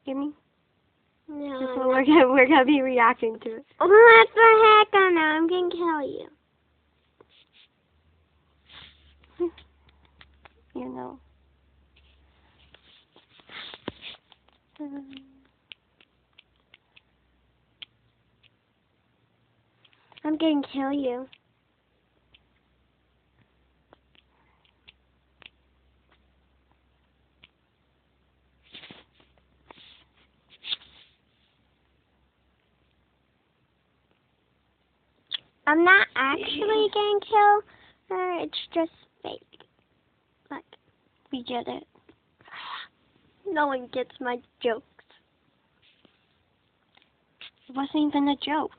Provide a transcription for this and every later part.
Give me. No. Just so we're gonna be reacting to it. What the heck? Oh no, I'm gonna kill you. You know. I'm gonna kill you. I'm not actually gonna kill her, it's just fake. Like, We get it. no one gets my jokes. It wasn't even a joke.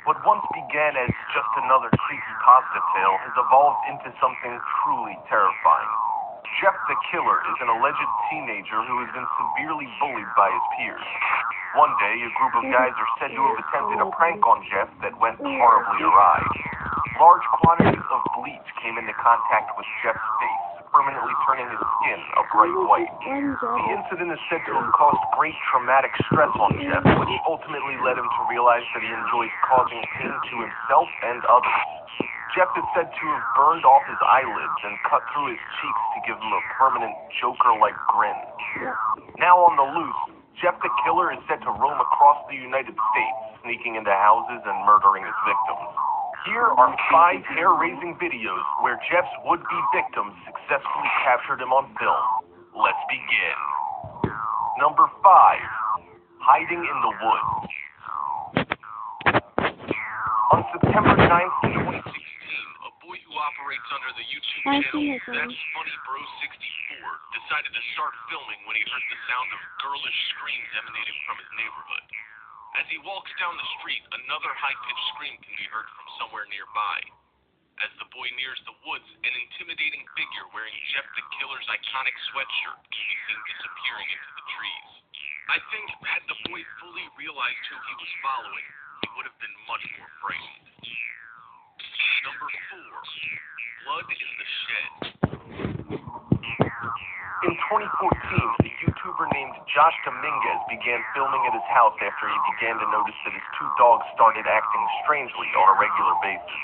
What once began as just another creepypasta tale has evolved into something truly terrifying. Jeff the Killer is an alleged teenager who has been severely bullied by his peers. One day, a group of guys are said to have attempted a prank on Jeff that went horribly awry. Large quantities of bleach came into contact with Jeff's face, permanently turning his skin a bright white. The incident is said to have caused great traumatic stress on Jeff, which ultimately led him to realize that he enjoys causing pain to himself and others. Jeff is said to have burned off his eyelids and cut through his cheeks to give him a permanent Joker-like grin. Now on the loose, Jeff the Killer is said to roam across the United States, sneaking into houses and murdering his victims. Here are 5 hair-raising videos where Jeff's would-be victims successfully captured him on film. Let's begin. Number 5. Hiding in the woods. On September 9th, 2016, a boy who operates under the YouTube channel That's Funny Bro 64 decided to start filming when he heard the sound of girlish screams emanating from his neighborhood. As he walks down the street, another high-pitched scream can be heard from somewhere nearby. As the boy nears the woods, an intimidating figure wearing Jeff the Killer's iconic sweatshirt can be seen disappearing into the trees. I think had the boy fully realized who he was following, he would have been much more frightened. Number 4. Blood in the Shed. In 2014, a YouTuber named Josh Dominguez began filming at his house after he began to notice that his 2 dogs started acting strangely on a regular basis.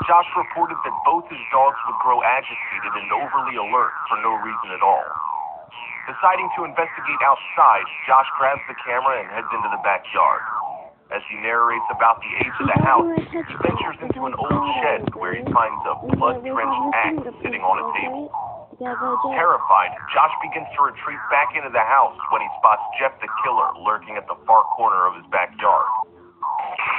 Josh reported that both his dogs would grow agitated and overly alert for no reason at all. Deciding to investigate outside, Josh grabs the camera and heads into the backyard. As he narrates about the age of the house, he ventures into an old shed where he finds a blood-drenched axe sitting on a table. Terrified, Josh begins to retreat back into the house when he spots Jeff the Killer lurking at the far corner of his backyard.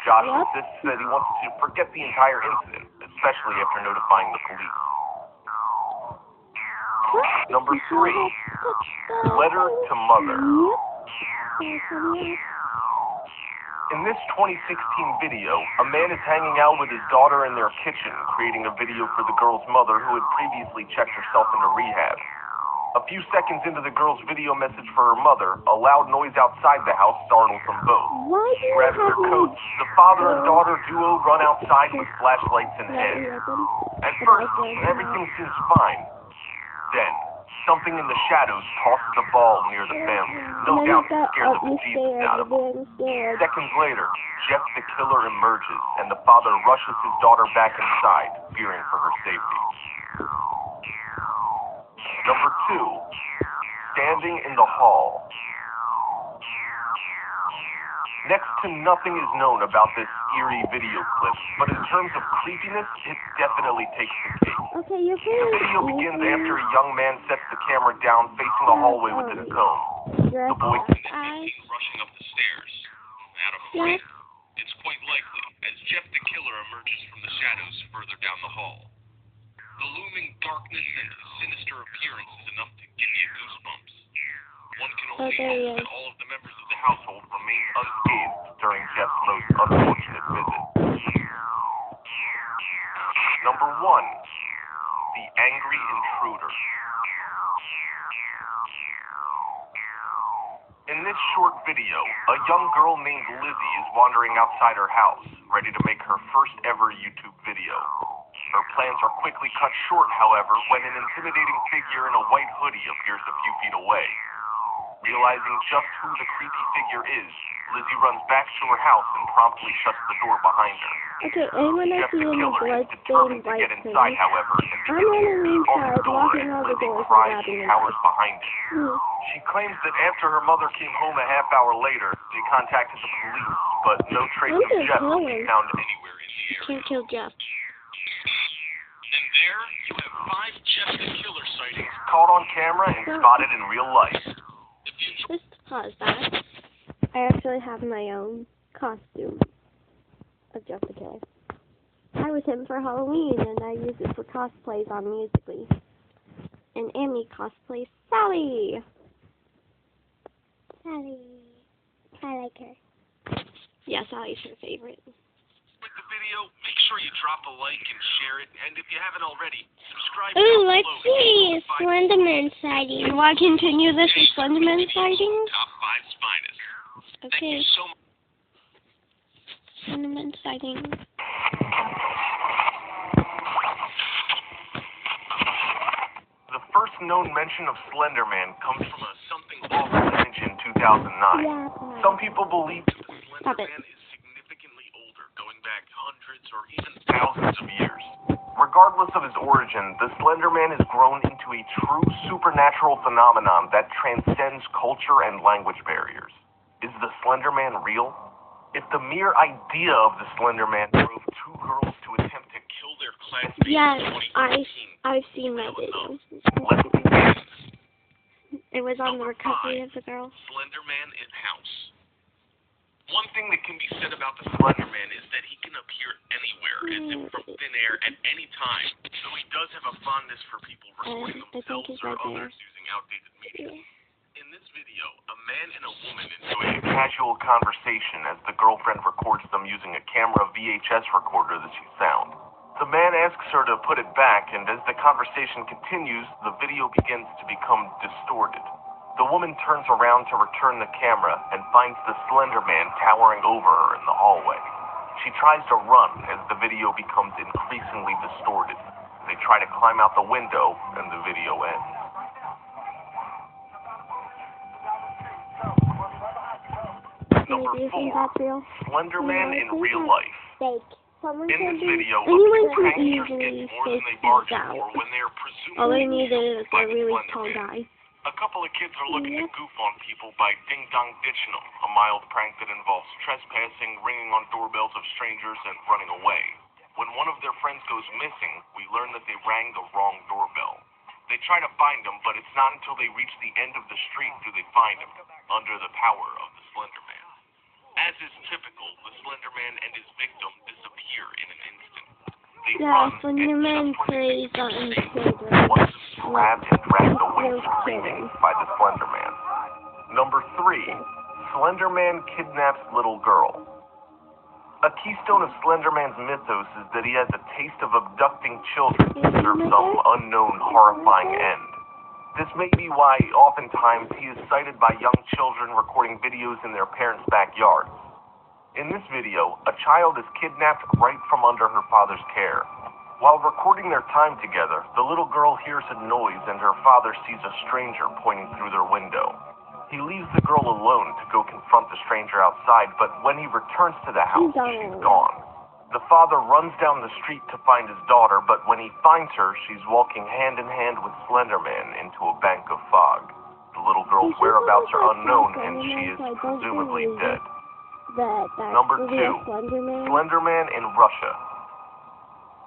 Josh insists that he wants to forget the entire incident, especially after notifying the police. Number 3. Letter to Mother. In this 2016 video, a man is hanging out with his daughter in their kitchen, creating a video for the girl's mother who had previously checked herself into rehab. A few seconds into the girl's video message for her mother, a loud noise outside the house startles them both. Grabbing their coats, the father and daughter duo run outside with flashlights in hand. At first, everything seems fine. Then, something in the shadows tosses a ball near the family. No doubt it scared the bejesus out of them. Seconds later, Jeff the Killer emerges, and the father rushes his daughter back inside, fearing for her safety. Number 2. Standing in the hall. Next to nothing is known about this eerie video clip, but in terms of creepiness, it definitely takes the cake. Okay, you're The video begins after a young man sets the camera down facing the hallway within a cone. The boy can then be seen rushing up the stairs. At a point, it's quite likely, as Jeff the Killer emerges from the shadows further down the hall. The looming darkness and sinister appearance is enough to give you goosebumps. One can only hope that all of the members of the household remain unscathed during Jeff's most unfortunate visit. Number 1. The Angry Intruder. In this short video, a young girl named Lizzie is wandering outside her house, ready to make her first ever YouTube video. Her plans are quickly cut short, however, when an intimidating figure in a white hoodie appears a few feet away. Realizing just who the creepy figure is, Lizzie runs back to her house and promptly shuts the door behind her. Okay, anyone I Jeff see the in the killer is blood-stained determined to white get inside, hoodie, however, and I'm begins running to beat on the inside, door locking as all the Lizzie doors and cries grabbing and the cowers behind it. She claims that after her mother came home a half hour later, they contacted the police, but no trace of Jeff could be found anywhere in the area. Can't kill Jeff. And there, you have 5 Jeff the Killer sightings caught on camera and spotted in real life. Just pause that. I actually have my own costume of Jeff the Killer. I was him for Halloween, and I use it for cosplays on Musical.ly. And Amy cosplays Sally. Sally. I like her. Yeah, Sally's her favorite. With the video, make sure you drop a like and share it, and if you haven't already, subscribe. Ooh, let's see Slenderman sighting. You want to continue this with Slenderman sightings? Top 5's finest. Thank Okay. you so much. Slenderman sightings. The first known mention of Slender Man comes from a something awful image in 2009. Yeah. Some people believe that the Stop Slender it. Man is significantly older, going back hundreds or even thousands of years. Regardless of his origin, the Slender Man has grown into a true supernatural phenomenon that transcends culture and language barriers. Is the Slender Man real? If the mere idea of the Slender Man drove 2 girls to attempt to kill their classmates Yes, in 2014, I've seen that video. let's begin. It was on the recovery of the girl. Slender Man in house. One thing that can be said about the Slender Man is that he can appear anywhere, as if from thin air at any time, though he does have a fondness for people recording I think themselves he's or right there. others using outdated media. In this video, a man and a woman enjoy a casual conversation as the girlfriend records them using a camera VHS recorder that she found. The man asks her to put it back, and as the conversation continues, the video begins to become distorted. The woman turns around to return the camera and finds the Slender Man towering over her in the hallway. She tries to run as the video becomes increasingly distorted. They try to climb out the window, and the video ends. Number Do you think 4, that's real? Slender Man I in think real that's life. Fake. Someone In can this be. video, Anyone a can pranksters get easily more than fake they these bargained out. for when they are presumably All they need killed is by a the really Slender tall Man. guy. A couple of kids are looking to goof on people by ding-dong ditching them, a mild prank that involves trespassing, ringing on doorbells of strangers, and running away. When one of their friends goes missing, we learn that they rang the wrong doorbell. They try to find him, but it's not until they reach the end of the street do they find him, under the power of the Slender Man. As is typical, the Slender Man and his victim disappear in an instant. They Yeah, run, Slender and Man just when they plays on think children. one of them is grabbed and dragged away Those screaming children. by the Slender Man. Number 3, Slender Man kidnaps little girl. A keystone of Slender Man's mythos is that he has a taste of abducting children to serve some unknown horrifying end. This may be why, oftentimes, he is cited by young children recording videos in their parents' backyards. In this video, a child is kidnapped right from under her father's care. While recording their time together, the little girl hears a noise and her father sees a stranger pointing through their window. He leaves the girl alone to go confront the stranger outside, but when he returns to the house, she's gone. The father runs down the street to find his daughter, but when he finds her, she's walking hand in hand with Slender Man into a bank of fog. The little girl's whereabouts are unknown, and she is presumably dead. Number 2, Slender Man in Russia.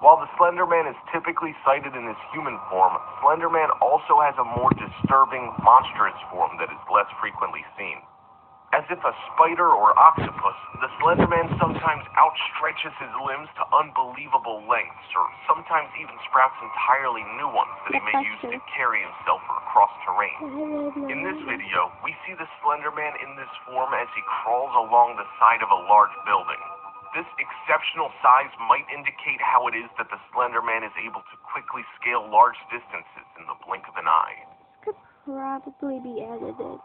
While the Slender Man is typically sighted in his human form, Slender Man also has a more disturbing, monstrous form that is less frequently seen. As if a spider or octopus, the Slender Man sometimes outstretches his limbs to unbelievable lengths, or sometimes even sprouts entirely new ones that he may use to carry himself across terrain. In this video, we see the Slender Man in this form as he crawls along the side of a large building. This exceptional size might indicate how it is that the Slender Man is able to quickly scale large distances in the blink of an eye. Could probably be edited.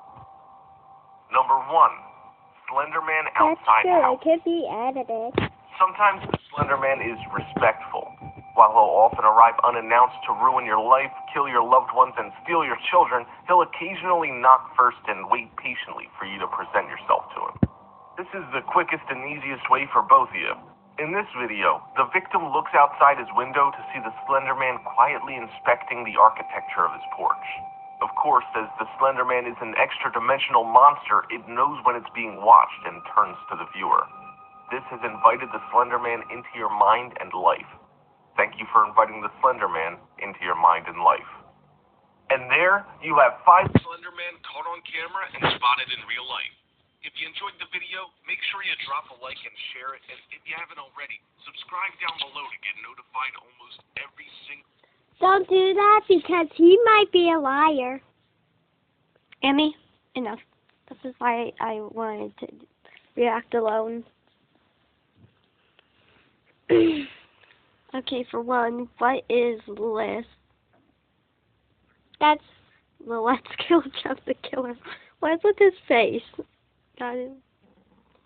Number 1, Slender Man outside the house. It could be edited. Sometimes the Slender Man is respectful. While he'll often arrive unannounced to ruin your life, kill your loved ones, and steal your children, he'll occasionally knock first and wait patiently for you to present yourself to him. This is the quickest and easiest way for both of you. In this video, the victim looks outside his window to see the Slender Man quietly inspecting the architecture of his porch. Of course, as the Slender Man is an extra-dimensional monster, it knows when it's being watched and turns to the viewer. This has invited the Slender Man into your mind and life. Thank you for inviting the Slender Man into your mind and life. And there, you have 5 Slender Man caught on camera and spotted in real life. If you enjoyed the video, make sure you drop a like and share it. And if you haven't already, subscribe down below to get notified almost every single... Don't do that because he might be a liar. Emmy, enough. This is why I wanted to react alone. Okay, for one, what is list? That's the Let's Kill Jeff the Killer. What's with his face? Got him.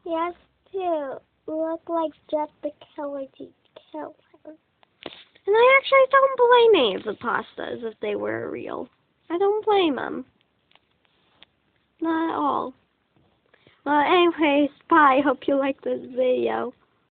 He has to look like Jeff the Killer to kill him. And I actually don't blame any of the pastas if they were real. I don't blame them. Not at all. Well, anyways, bye. Hope you liked this video.